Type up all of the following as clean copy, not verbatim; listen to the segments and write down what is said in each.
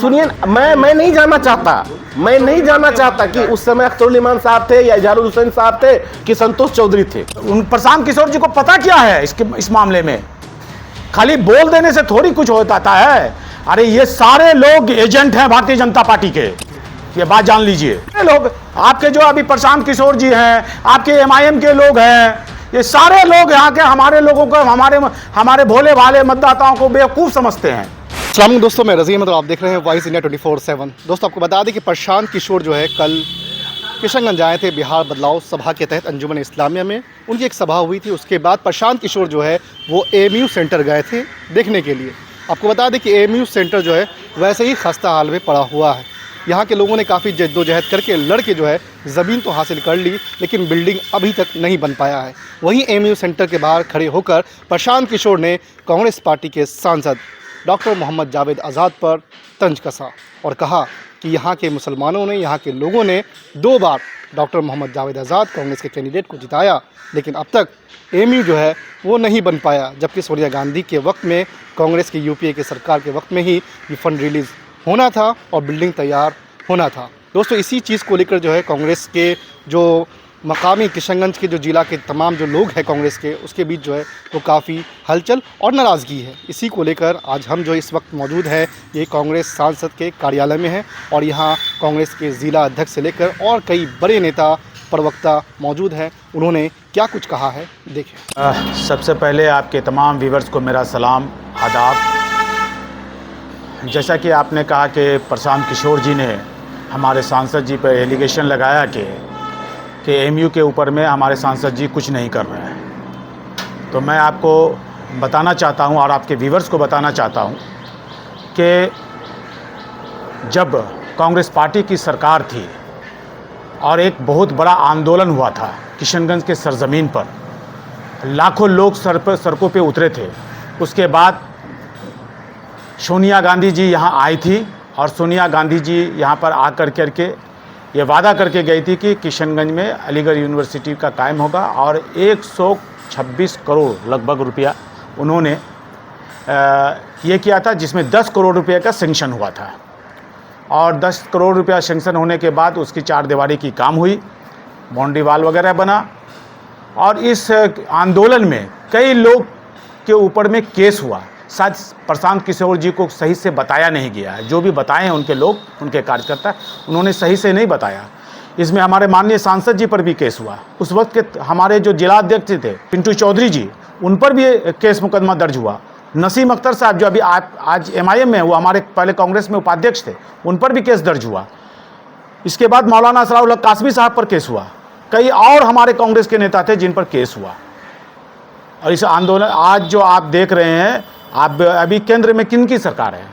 सुनिए, मैं नहीं जानना चाहता, मैं नहीं जानना चाहता कि उस समय अख्तरुल इमान साहब थे या इजहारुल हुसैन साहब थे कि संतोष चौधरी थे। प्रशांत किशोर जी को पता क्या है इस मामले में? खाली बोल देने से थोड़ी कुछ होता है। अरे ये सारे लोग एजेंट हैं भारतीय जनता पार्टी के, ये बात जान लीजिए। ये लोग आपके जो अभी प्रशांत किशोर जी हैं, आपके एमआईएम के लोग हैं, ये सारे लोग यहाँ के हमारे लोगों को, हमारे भोले भाले मतदाताओं को बेवकूफ़ समझते हैं। अस्सलाम दोस्तों, मैं रज़ीम, मतलब आप देख रहे हैं वॉइस इंडिया 24/7। दोस्तों आपको बता दें कि प्रशांत किशोर जो है कल किशनगंज आए थे बिहार बदलाव सभा के तहत अंजुमन इस्लामिया में। उनकी एक सभा हुई थी, उसके बाद प्रशांत किशोर जो है वो एएमयू सेंटर गए थे देखने के लिए। आपको बता दें कि एएमयू सेंटर जो है वैसे ही खस्ता हाल में पड़ा हुआ है। यहाँ के लोगों ने काफ़ी जद्दोजहद करके लड़के जो है ज़मीन तो हासिल कर ली, लेकिन बिल्डिंग अभी तक नहीं बन पाया है। वहीं एएमयू सेंटर के बाहर खड़े होकर प्रशांत किशोर ने कांग्रेस पार्टी के सांसद डॉक्टर मोहम्मद जावेद आज़ाद पर तंज कसा और कहा कि यहाँ के मुसलमानों ने, यहाँ के लोगों ने 2 बार डॉक्टर मोहम्मद जावेद आज़ाद कांग्रेस के कैंडिडेट को जिताया, लेकिन अब तक एएमयू जो है वो नहीं बन पाया। जबकि सोनिया गांधी के वक्त में, कांग्रेस की यूपीए की सरकार के वक्त में ही ये फंड रिलीज़ होना था और बिल्डिंग तैयार होना था। दोस्तों इसी चीज़ को लेकर जो है कांग्रेस के जो मकामी किशनगंज के जो जिला के तमाम जो लोग हैं कांग्रेस के, उसके बीच जो है वो काफ़ी हलचल और नाराज़गी है। इसी को लेकर आज हम जो इस वक्त मौजूद हैं ये कांग्रेस सांसद के कार्यालय में हैं और यहाँ कांग्रेस के ज़िला अध्यक्ष से लेकर और कई बड़े नेता प्रवक्ता मौजूद हैं। उन्होंने क्या कुछ कहा है देखें। सबसे पहले आपके तमाम व्यूवर्स को मेरा सलाम आदाब। जैसा कि आपने कहा कि प्रशांत किशोर जी ने हमारे सांसद जी पर एलिगेशन लगाया कि एएमयू के ऊपर में हमारे सांसद जी कुछ नहीं कर रहे हैं, तो मैं आपको बताना चाहता हूं और आपके व्यूवर्स को बताना चाहता हूं कि जब कांग्रेस पार्टी की सरकार थी और एक बहुत बड़ा आंदोलन हुआ था किशनगंज के सरजमीन पर, लाखों लोग सड़कों पे उतरे थे। उसके बाद सोनिया गांधी जी यहाँ आई थी और सोनिया गांधी जी यहाँ पर आकर करके ये वादा करके गई थी कि किशनगंज में अलीगढ़ यूनिवर्सिटी का कायम होगा और 126 करोड़ लगभग रुपया उन्होंने ये किया था, जिसमें 10 करोड़ रुपये का सेंक्शन हुआ था। और 10 करोड़ रुपया सेंक्शन होने के बाद उसकी 4 दीवारी की काम हुई, बाउंड्री वाल वगैरह बना और इस आंदोलन में कई लोग के ऊपर में केस हुआ। शायद प्रशांत किशोर जी को सही से बताया नहीं गया है, जो भी बताए हैं उनके लोग, उनके कार्यकर्ता, उन्होंने सही से नहीं बताया। इसमें हमारे माननीय सांसद जी पर भी केस हुआ। उस वक्त के हमारे जो जिला अध्यक्ष थे पिंटू चौधरी जी, उन पर भी केस मुकदमा दर्ज हुआ। नसीम अख्तर साहब जो अभी आज एमआईएम में, वो हमारे पहले कांग्रेस में उपाध्यक्ष थे, उन पर भी केस दर्ज हुआ। इसके बाद मौलाना असराउल हक कासमी साहब पर केस हुआ। कई और हमारे कांग्रेस के नेता थे जिन पर केस हुआ। और इस आंदोलन आज जो आप देख रहे हैं, आप अभी केंद्र में किन की सरकार है?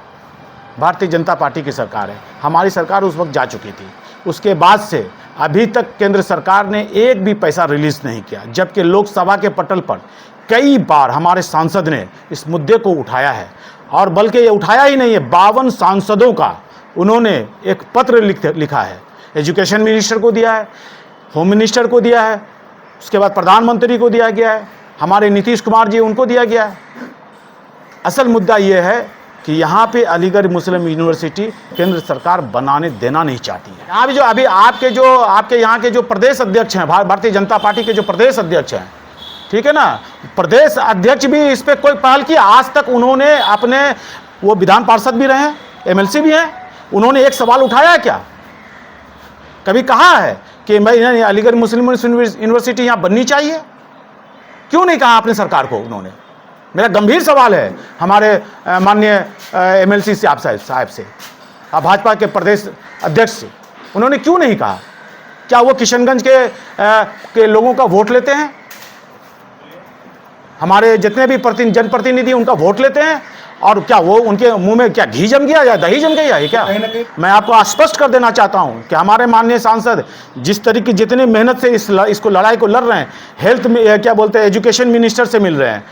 भारतीय जनता पार्टी की सरकार है। हमारी सरकार उस वक्त जा चुकी थी। उसके बाद से अभी तक केंद्र सरकार ने एक भी पैसा रिलीज़ नहीं किया, जबकि लोकसभा के पटल पर कई बार हमारे सांसद ने इस मुद्दे को उठाया है। और बल्कि ये उठाया ही नहीं है, 52 सांसदों का उन्होंने एक पत्र लिखा है। एजुकेशन मिनिस्टर को दिया है, होम मिनिस्टर को दिया है, उसके बाद प्रधानमंत्री को दिया गया है, हमारे नीतीश कुमार जी उनको दिया गया है। असल मुद्दा ये है कि यहाँ पे अलीगढ़ मुस्लिम यूनिवर्सिटी केंद्र सरकार बनाने देना नहीं चाहती है। यहाँ भी जो अभी आपके यहाँ के जो प्रदेश अध्यक्ष हैं, भारतीय जनता पार्टी के जो प्रदेश अध्यक्ष हैं, ठीक है ना, प्रदेश अध्यक्ष भी इस पर कोई पहल की आज तक उन्होंने अपने, वो विधान पार्षद भी रहे हैं, एमएलसी भी हैं, उन्होंने एक सवाल उठाया है क्या? कभी कहा है कि भाई अलीगढ़ मुस्लिम यूनिवर्सिटी यहाँ बननी चाहिए? क्यों नहीं कहा अपने सरकार को उन्होंने? मेरा गंभीर सवाल है हमारे माननीय एमएलसी साहब से, भाजपा के प्रदेश अध्यक्ष से, उन्होंने क्यों नहीं कहा? क्या वो किशनगंज के लोगों का वोट लेते हैं? हमारे जितने भी जनप्रतिनिधि उनका वोट लेते हैं, और क्या वो उनके मुंह में क्या घी जम गया या दही जम गया है क्या? मैं आपको स्पष्ट कर देना चाहता हूं कि हमारे माननीय सांसद जिस तरीके जितनी मेहनत से इसको लड़ाई को लड़ रहे हैं, हेल्थ में क्या बोलते हैं, एजुकेशन मिनिस्टर से मिल रहे हैं,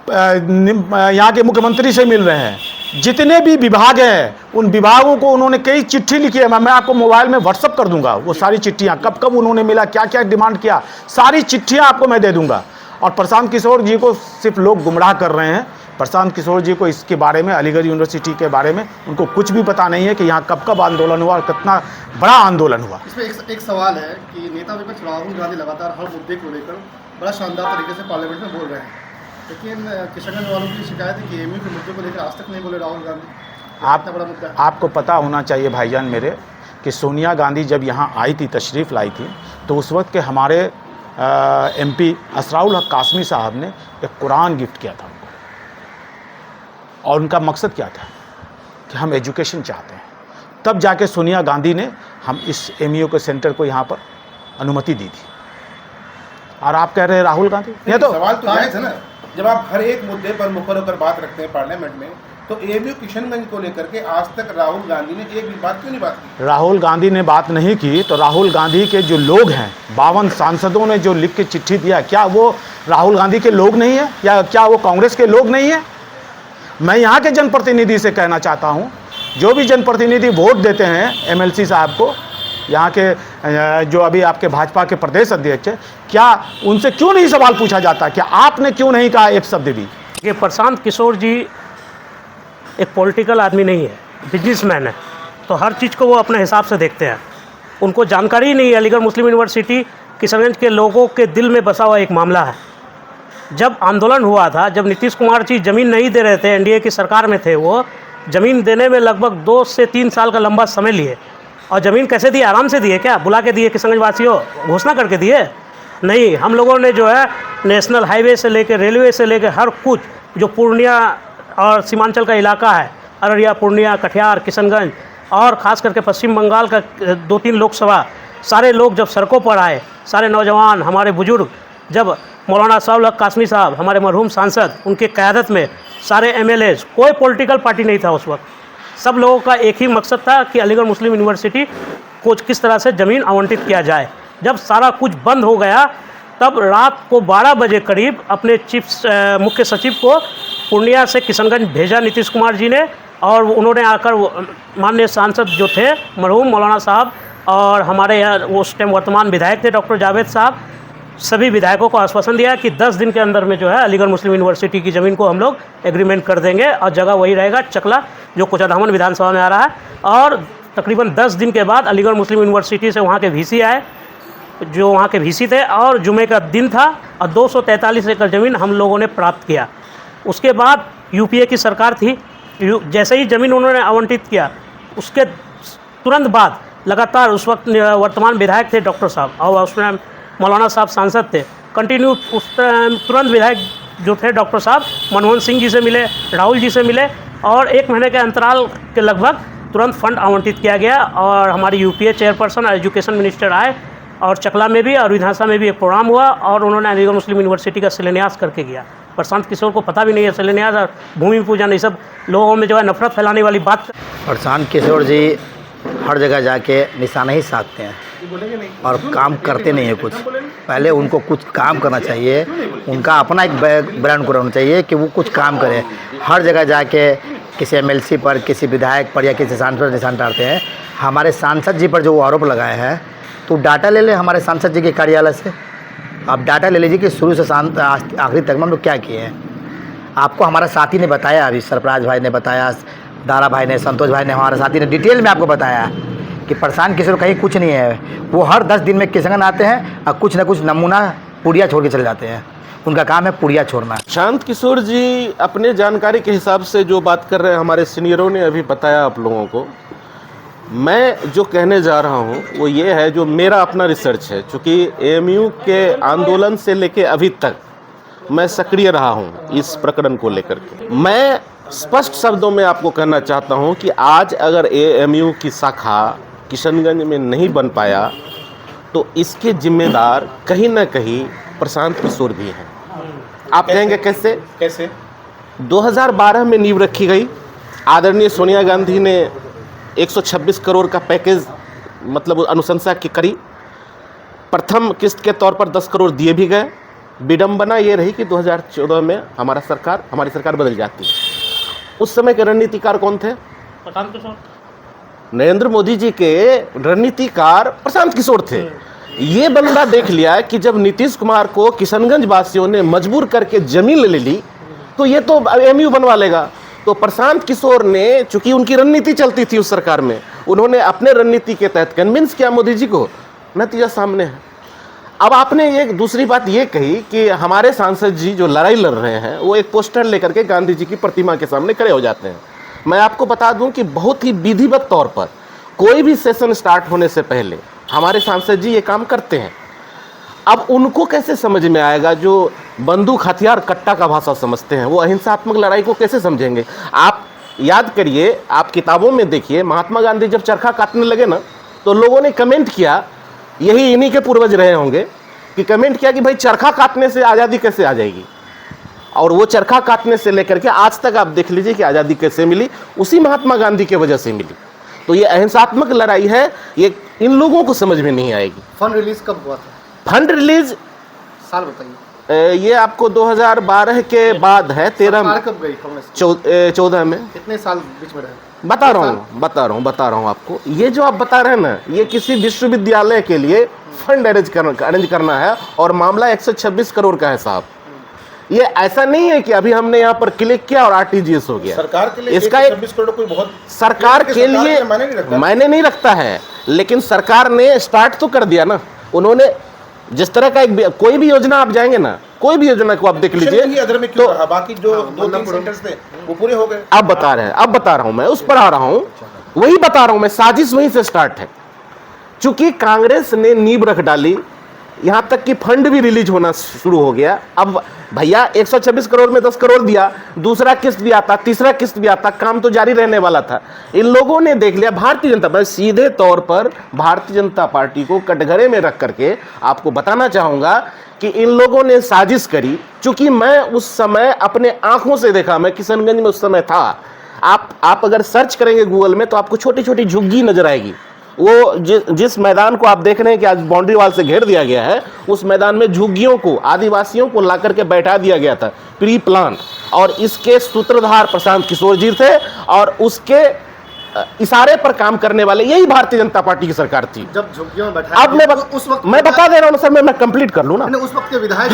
यहाँ के मुख्यमंत्री से मिल रहे हैं, जितने भी विभाग हैं उन विभागों को उन्होंने कई चिट्ठी लिखी है। मैं आपको मोबाइल में व्हाट्सअप कर दूंगा वो सारी चिट्ठियाँ, कब कब उन्होंने मिला, क्या क्या डिमांड किया, सारी चिट्ठियाँ आपको मैं दे दूंगा। और प्रशांत किशोर जी को सिर्फ लोग गुमराह कर रहे हैं प्रशांत किशोर जी को इसके बारे में, अलीगढ़ यूनिवर्सिटी के बारे में उनको कुछ भी पता नहीं है कि यहाँ कब कब आंदोलन हुआ और कितना बड़ा आंदोलन हुआ। इसमें एक सवाल है कि नेता विपक्ष राहुल गांधी लगातार हर मुद्दे को लेकर बड़ा शानदार तरीके से पार्लियामेंट में बोल रहे हैं, लेकिन किशनगंज वालों की शिकायत है कि एमयू के मुद्दे को लेकर आज तक नहीं बोले राहुल गांधी। बड़ा मुद्दा है। आपको पता होना चाहिए भाईजान मेरे कि सोनिया गांधी जब यहाँ आई थी, तशरीफ़ लाई थी, तो उस वक्त के हमारे एमपी असराउल हक कासमी साहब ने एक कुरान गिफ्ट किया था उनको, और उनका मकसद क्या था कि हम एजुकेशन चाहते हैं। तब जाके सोनिया गांधी ने हम इस एमयू के सेंटर को यहाँ पर अनुमति दी थी, और आप कह रहे हैं राहुल गांधी, ये तो सवाल तो जायज़ है ना। जब आप हर एक मुद्दे पर मुखर होकर बात रखते हैं पार्लियामेंट में, तो एमयू किशनगंज को लेकर के आज तक राहुल गांधी ने एक भी बात क्यों नहीं बात की? राहुल गांधी ने बात नहीं की तो राहुल गांधी के जो लोग हैं, 52 सांसदों ने जो लिख के चिट्ठी दिया, क्या वो राहुल गांधी के लोग नहीं है, या क्या वो कांग्रेस के लोग नहीं है? मैं यहाँ के जनप्रतिनिधि से कहना चाहता हूँ, जो भी जनप्रतिनिधि वोट देते हैं एमएलसी साहब को, यहाँ के जो अभी आपके भाजपा के प्रदेश अध्यक्ष हैं, क्या उनसे क्यों नहीं सवाल पूछा जाता कि आपने क्यों नहीं कहा एक शब्द भी? कि प्रशांत किशोर जी एक पॉलिटिकल आदमी नहीं है, बिजनेसमैन है, तो हर चीज़ को वो अपने हिसाब से देखते हैं। उनको जानकारी ही नहीं है अलीगढ़ मुस्लिम यूनिवर्सिटी किशनगंज के लोगों के दिल में बसा हुआ एक मामला है। जब आंदोलन हुआ था, जब नीतीश कुमार जी ज़मीन नहीं दे रहे थे, एनडीए की सरकार में थे, वो ज़मीन देने में लगभग 2 से 3 साल का लंबा समय लिए। और ज़मीन कैसे दिए? आराम से दिए क्या? बुला के दिए किशनगंज वासियों, घोषणा करके दिए? नहीं, हम लोगों ने जो है नेशनल हाईवे से लेकर रेलवे से लेकर हर कुछ, जो पूर्णिया और सीमांचल का इलाका है, अररिया, पूर्णिया, कटिहार, किशनगंज और ख़ास करके पश्चिम बंगाल का 2-3 लोकसभा, सारे लोग जब सड़कों पर आए, सारे नौजवान, हमारे बुजुर्ग, जब मौलाना असराउल हक कासमी साहब, हमारे मरहूम सांसद, उनकी क़यादत में सारे एमएलएज, कोई पॉलिटिकल पार्टी नहीं था उस वक्त, सब लोगों का एक ही मकसद था कि अलीगढ़ मुस्लिम यूनिवर्सिटी को किस तरह से ज़मीन आवंटित किया जाए। जब सारा कुछ बंद हो गया, तब रात को 12 बजे करीब अपने मुख्य सचिव को पूर्णिया से किशनगंज भेजा नीतीश कुमार जी ने, और उन्होंने आकर माननीय सांसद जो थे मरहूम मौलाना साहब और हमारे यहाँ उस टाइम वर्तमान विधायक थे डॉक्टर जावेद साहब, सभी विधायकों को आश्वासन दिया कि 10 दिन के अंदर में जो है अलीगढ़ मुस्लिम यूनिवर्सिटी की ज़मीन को हम लोग एग्रीमेंट कर देंगे, और जगह वही रहेगा चकला, जो कोचाधामन विधानसभा में आ रहा है। और तकरीबन 10 दिन के बाद अलीगढ़ मुस्लिम यूनिवर्सिटी से वहाँ के वीसी आए, जो वहाँ के वीसी थे, और जुमे का दिन था, और 243 एकड़ ज़मीन हम लोगों ने प्राप्त किया। उसके बाद यूपीए की सरकार थी, जैसे ही ज़मीन उन्होंने आवंटित किया, उसके तुरंत बाद लगातार उस वक्त वर्तमान विधायक थे डॉक्टर साहब, और उसमें मौलाना साहब सांसद थे, कंटिन्यू उस तुरंत विधायक जो थे डॉक्टर साहब मनमोहन सिंह जी से मिले, राहुल जी से मिले, और 1 महीने के अंतराल के लगभग तुरंत फंड आवंटित किया गया। और हमारी यूपीए चेयरपर्सन और एजुकेशन मिनिस्टर आए, और चकला में भी और विधानसभा में भी एक प्रोग्राम हुआ, और उन्होंने अलीगढ़ मुस्लिम यूनिवर्सिटी का शिलान्यास करके गया। प्रशांत किशोर को पता भी नहीं है शिलान्यास और भूमि पूजन, ये सब लोगों में जो है नफरत फैलाने वाली बात। प्रशांत किशोर जी हर जगह जाके निशाना ही साधते हैं और काम करते नहीं है कुछ। पहले उनको कुछ काम करना चाहिए, उनका अपना एक ब्रांड को रहना चाहिए कि वो कुछ काम करें। हर जगह जाके किसी एमएलसी पर, किसी विधायक पर या किसी सांसद पर निशान डालते हैं। हमारे सांसद जी पर जो वो आरोप लगाए हैं, तो डाटा ले ले हमारे सांसद जी के कार्यालय से, आप डाटा ले लीजिए कि शुरू से आखिरी तक में हम लोग क्या किए हैं। आपको हमारा साथी ने बताया, अभी सरफराज भाई ने बताया, दारा भाई ने, संतोष भाई ने, हमारे साथी ने डिटेल में आपको बताया कि प्रशांत किशोर कहीं कुछ नहीं है। वो हर 10 दिन में किशनगंज आते हैं और कुछ ना कुछ नमूना पुड़िया छोड़ के चले जाते हैं। उनका काम है पुड़िया छोड़ना। प्रशांत किशोर जी अपने जानकारी के हिसाब से जो बात कर रहे हैं, हमारे सीनियरों ने अभी बताया आप लोगों को। मैं जो कहने जा रहा हूँ वो ये है, जो मेरा अपना रिसर्च है, चूँकि एएमयू के आंदोलन से लेके अभी तक मैं सक्रिय रहा हूँ इस प्रकरण को लेकर के। मैं स्पष्ट शब्दों में आपको कहना चाहता हूँ कि आज अगर एएमयू की शाखा किशनगंज में नहीं बन पाया, तो इसके जिम्मेदार कहीं ना कहीं प्रशांत किशोर भी हैं। आप कहेंगे कैसे? 2012 में नींव रखी गई। आदरणीय सोनिया गांधी ने 126 करोड़ का पैकेज मतलब अनुशंसा की करी। प्रथम किस्त के तौर पर 10 करोड़ दिए भी गए। विडंबना ये रही कि 2014 में हमारी सरकार बदल जाती। उस समय के रणनीतिकार कौन थे? प्रशांत किशोर। नरेंद्र मोदी जी के रणनीतिकार प्रशांत किशोर थे। ये बंदा देख लिया कि जब नीतीश कुमार को किशनगंज वासियों ने मजबूर करके जमीन ले ली, तो ये तो एमयू बनवा लेगा। तो प्रशांत किशोर ने, चूंकि उनकी रणनीति चलती थी उस सरकार में, उन्होंने अपने रणनीति के तहत कन्विंस किया मोदी जी को, नतीजा सामने है। अब आपने एक दूसरी बात ये कही कि हमारे सांसद जी जो लड़ाई लड़ रहे हैं वो एक पोस्टर लेकर के गांधी जी की प्रतिमा के सामने खड़े हो जाते हैं। मैं आपको बता दूं कि बहुत ही विधिवत तौर पर कोई भी सेशन स्टार्ट होने से पहले हमारे सांसद जी ये काम करते हैं। अब उनको कैसे समझ में आएगा जो बंदूक हथियार कट्टा का भाषा समझते हैं, वो अहिंसात्मक लड़ाई को कैसे समझेंगे? आप याद करिए, आप किताबों में देखिए, महात्मा गांधी जब चरखा काटने लगे ना, तो लोगों ने कमेंट किया, यही इन्हीं के पूर्वज रहे होंगे, कि कमेंट किया कि भाई चरखा काटने से आज़ादी कैसे आ जाएगी। और वो चरखा काटने से लेकर के आज तक आप देख लीजिए कि आज़ादी कैसे मिली, उसी महात्मा गांधी के वजह से मिली। तो ये अहिंसात्मक लड़ाई है, ये इन लोगों को समझ में नहीं आएगी। फंड रिलीज कब हुआ था? फंड रिलीज साल बताइए। ये आपको 2012 के बाद है, 13 सरकार कब गई कांग्रेस की? 14 में। कितने साल बीच में रहे? बता रहा हूँ आपको। ये जो आप बता रहे हैं ना, ये किसी विश्वविद्यालय के लिए फंड अरेंज करना है और मामला 126 करोड़ का है साहब। ये ऐसा नहीं है कि अभी हमने यहाँ पर क्लिक किया और आरटीजीएस हो गया। सरकार के लिए इसका 126 करोड़ कोई बहुत, सरकार के लिए मायने नहीं रखता है, लेकिन सरकार ने स्टार्ट तो कर दिया ना। उन्होंने जिस तरह का एक कोई भी योजना आप जाएंगे ना, कोई भी योजना को आप देख लीजिए, अदर में क्यों रहा? बाकी जो 2-3 सेंटर्स थे वो पूरे हो गए। अब बता रहा हूं मैं, उस पर आ रहा हूं, वही बता रहा हूं मैं, साजिश वहीं से स्टार्ट है। चूंकि कांग्रेस ने नींव रख डाली, यहां तक कि फंड भी रिलीज होना शुरू हो गया। अब भैया 126 करोड़ में 10 करोड़ दिया, दूसरा किस्त भी आता, तीसरा किस्त भी आता, काम तो जारी रहने वाला था। इन लोगों ने देख लिया, भारतीय जनता पार्टी, सीधे तौर पर भारतीय जनता पार्टी को कटघरे में रख करके आपको बताना चाहूंगा कि इन लोगों ने साजिश करी। चूंकि मैं उस समय अपने आंखों से देखा, मैं किशनगंज में उस समय था। आप अगर सर्च करेंगे गूगल में तो आपको छोटी छोटी झुग्गी नजर आएगी। वो जिस मैदान को आप देख रहे हैं कि आज बाउंड्री वाल से घेर दिया गया है, उस मैदान में झुग्गियों को, आदिवासियों को ला करके बैठा दिया गया था, प्री प्लान। और इसके सूत्रधार प्रशांत किशोर जी थे और उसके इशारे पर काम करने वाले यही भारतीय जनता पार्टी की सरकार थी। जब झुग्गियों में बैठा, अब उस वक्त मैं बता दे रहा हूँ सर, मैं कंप्लीट कर लूँ ना। उस वक्त के विधायक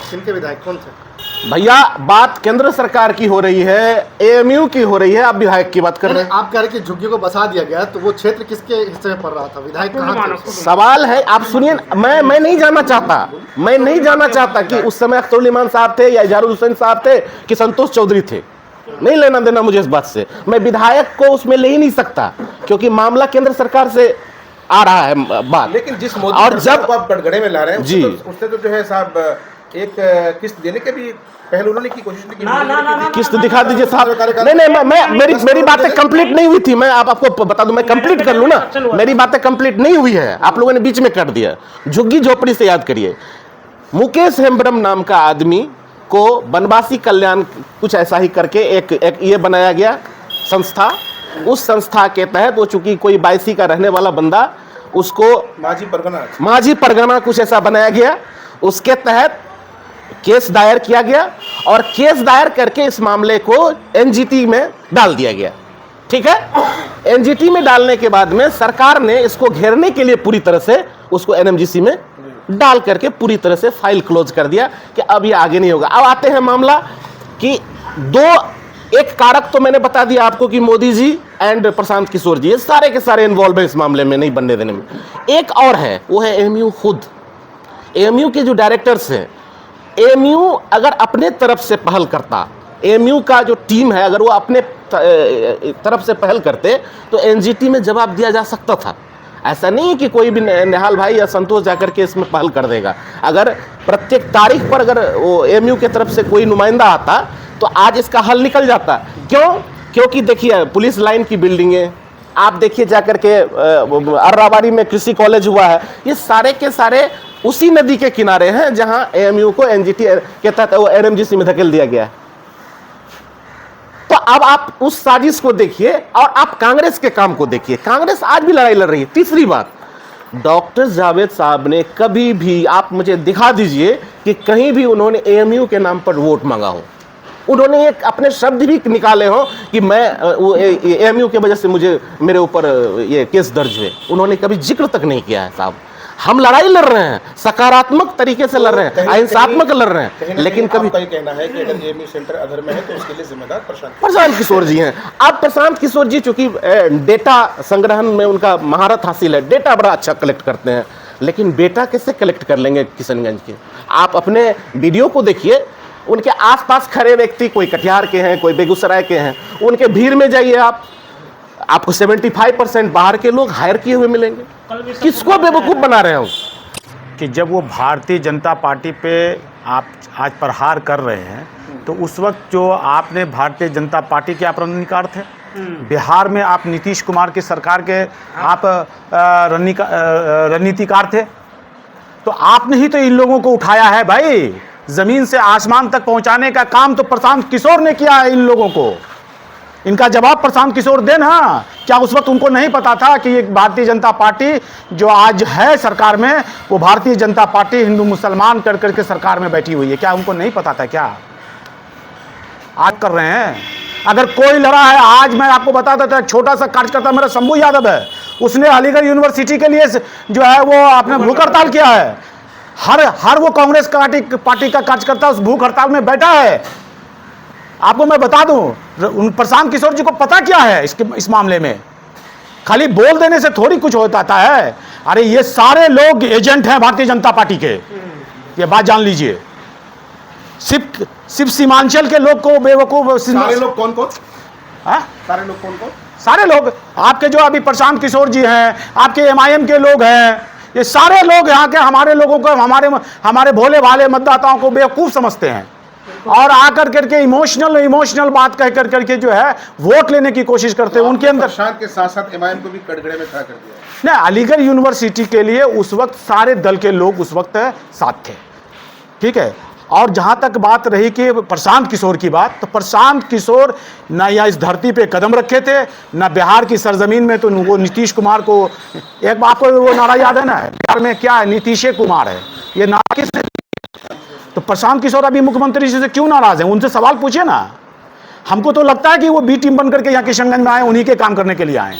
किनके विधायक कौन थे? भैया बात केंद्र सरकार की हो रही है, एएमयू की हो रही है, आप विधायक की बात कर रहे हैं। आप कह रहे कि झुग्गी को बसा दिया गया, तो वो क्षेत्र किसके हिस्से में पड़ रहा था? विधायक कहाँ थे? सवाल है, आप सुनिए, मैं नहीं जानना चाहता कि उस समय अख्तरुल इमान साहब थे या इजहारुल हुसैन साहब थे कि संतोष चौधरी थे। नहीं लेना देना मुझे इस बात से। मैं विधायक को उसमें ले ही नहीं सकता, क्योंकि मामला केंद्र सरकार से आ रहा है बात। लेकिन जिस मोदी और जब आप कटघरे में ला रहे हैं, जी, उससे तो जो है साहब एक किस्त देने के भी पहले उन्होंने की कोशिश की। किस्त दिखा दीजिए साहब। नहीं, मेरी बातें कंप्लीट नहीं हुई थी। मैं आपको बता दूं, मैं कंप्लीट कर लूं ना। मेरी बातें कंप्लीट नहीं हुई है, आप लोगों ने बीच में कर दिया। झुग्गी झोपड़ी से याद करिए, मुकेश हेम्ब्रम नाम का आदमी को वनवासी कल्याण कुछ ऐसा ही करके एक ये बनाया गया संस्था। उस संस्था के तहत वो चूंकि कोई बायसी का रहने वाला बंदा, उसको माझी परगना कुछ ऐसा बनाया गया। उसके तहत केस दायर किया गया और केस दायर करके इस मामले को एनजीटी में डाल दिया गया। ठीक है, एनजीटी में डालने के बाद में सरकार ने इसको घेरने के लिए पूरी तरह से उसको एनएमजीसी में डाल करके पूरी तरह से फाइल क्लोज कर दिया कि अब ये आगे नहीं होगा। अब आते हैं मामला कि एक कारक तो मैंने बता दिया आपको कि मोदी जी एंड प्रशांत किशोर जी, ये सारे के सारे इन्वॉल्व है इस मामले में, नहीं बनने देने में। एक और है, वो है एएमयू खुद। एएमयू के जो डायरेक्टर्स हैं, एएमयू अगर अपने तरफ से पहल करता, एएमयू का जो टीम है अगर वो अपने तरफ से पहल करते तो एनजीटी में जवाब दिया जा सकता था। ऐसा नहीं है कि कोई भी निहाल भाई या संतोष जाकर के इसमें पहल कर देगा। अगर प्रत्येक तारीख पर अगर वो एएमयू के तरफ से कोई नुमाइंदा आता तो आज इसका हल निकल जाता। क्यों? क्योंकि देखिए पुलिस लाइन की बिल्डिंगें, आप देखिए जाकर के अर्राबाड़ी में कृषि कॉलेज हुआ है, ये सारे के सारे उसी नदी के किनारे हैं जहां एएमयू को एनजीटी के तहत एनएमजीसी में धकेल दिया गया है। तो अब आप उस साजिश को देखिए और आप कांग्रेस के काम को देखिए। कांग्रेस आज भी लड़ाई लड़ रही है। तीसरी बात, डॉक्टर जावेद साहब ने कभी भी, आप मुझे दिखा दीजिए कि कहीं भी उन्होंने एएमयू के नाम पर वोट मांगा हो, उन्होंने एक अपने शब्द भी निकाले हो कि मैं एएमयू की वजह से मेरे ऊपर ये केस दर्ज हुए, उन्होंने कभी जिक्र तक नहीं किया है साहब। हम लड़ाई लड़ रहे हैं, सकारात्मक तरीके से लड़ रहे हैं, अहिंसात्मक लड़ रहे हैं, लेकिन कभी आपका ये कहना है कि अगर एएमयू सेंटर अधर में है तो उसके लिए जिम्मेदार प्रशांत किशोर जी हैं। अब प्रशांत किशोर जी चूंकि डेटा संग्रहण में उनका महारत हासिल है, डेटा बड़ा अच्छा कलेक्ट करते हैं, लेकिन बेटा कैसे कलेक्ट कर लेंगे किशनगंज के? आप अपने वीडियो को देखिए, उनके आसपास खड़े व्यक्ति कोई कटिहार के हैं, कोई बेगूसराय के हैं, उनके भीड़ में जाइए आपको 75% बाहर के लोग हायर किए हुए मिलेंगे। किसको बेवकूफ़ बना रहे हो? कि जब वो भारतीय जनता पार्टी पे आप आज प्रहार कर रहे हैं तो उस वक्त जो आपने भारतीय जनता पार्टी के आप रणनीतिकार थे, बिहार में आप नीतीश कुमार की सरकार के आप रणनीतिकार थे, तो आपने ही तो इन लोगों को उठाया है भाई, ज़मीन से आसमान तक पहुंचाने का काम तो प्रशांत किशोर ने किया है इन लोगों को। इनका जवाब प्रशांत किशोर दें ना। क्या उस वक्त उनको नहीं पता था कि ये भारतीय जनता पार्टी जो आज है सरकार में, वो भारतीय जनता पार्टी हिंदू मुसलमान कर करके सरकार में बैठी हुई है? क्या उनको नहीं पता था क्या? आज कर रहे हैं। अगर कोई लड़ा है, आज मैं आपको बता देता हूं, छोटा सा कार्यकर्ता मेरा शंभू यादव है, उसने अलीगढ़ यूनिवर्सिटी के लिए जो है वो आपने भूख हड़ताल किया है। हर वो कांग्रेस पार्टी का कार्यकर्ता उस भूख हड़ताल में बैठा है। आपको मैं बता दूं, प्रशांत किशोर जी को पता क्या है इस मामले में? खाली बोल देने से थोड़ी कुछ होता है। अरे ये सारे लोग एजेंट हैं भारतीय जनता पार्टी के, ये बात जान लीजिए। सिर्फ सीमांचल के लोग को बेवकूफ। सारे लोग कौन कौन? सारे लोग कौन कौन? सारे लोग आपके जो अभी प्रशांत किशोर जी हैं, आपके एमआईएम के लोग हैं, ये सारे लोग यहाँ के हमारे लोगों को, हमारे भोले भाले मतदाताओं को बेवकूफ समझते हैं और आकर करके इमोशनल बात कह कर करके जो है वोट लेने की कोशिश करते हैं। उनके अंदर प्रशांत के साथ साथ एमआईएम को भी कटघरे में खड़ा कर दिया। नहीं, अलीगढ़ यूनिवर्सिटी के लिए उस वक्त सारे दल के लोग उस वक्त साथ थे, ठीक है। और जहां तक बात रही कि प्रशांत किशोर की बात, तो प्रशांत किशोर ना यहाँ इस धरती पे कदम रखे थे, ना बिहार की सरजमीन में। तो वो नीतीश कुमार को, एक बात को वो नारा याद है ना, बिहार में क्या है, नीतीशे कुमार है, ये नारा किसने? तो प्रशांत किशोर अभी मुख्यमंत्री जी से क्यों नाराज हैं? उनसे सवाल पूछिए ना। हमको तो लगता है कि वो बी टीम बन करके यहाँ किशनगंज में आए, उन्हीं के काम करने के लिए आए।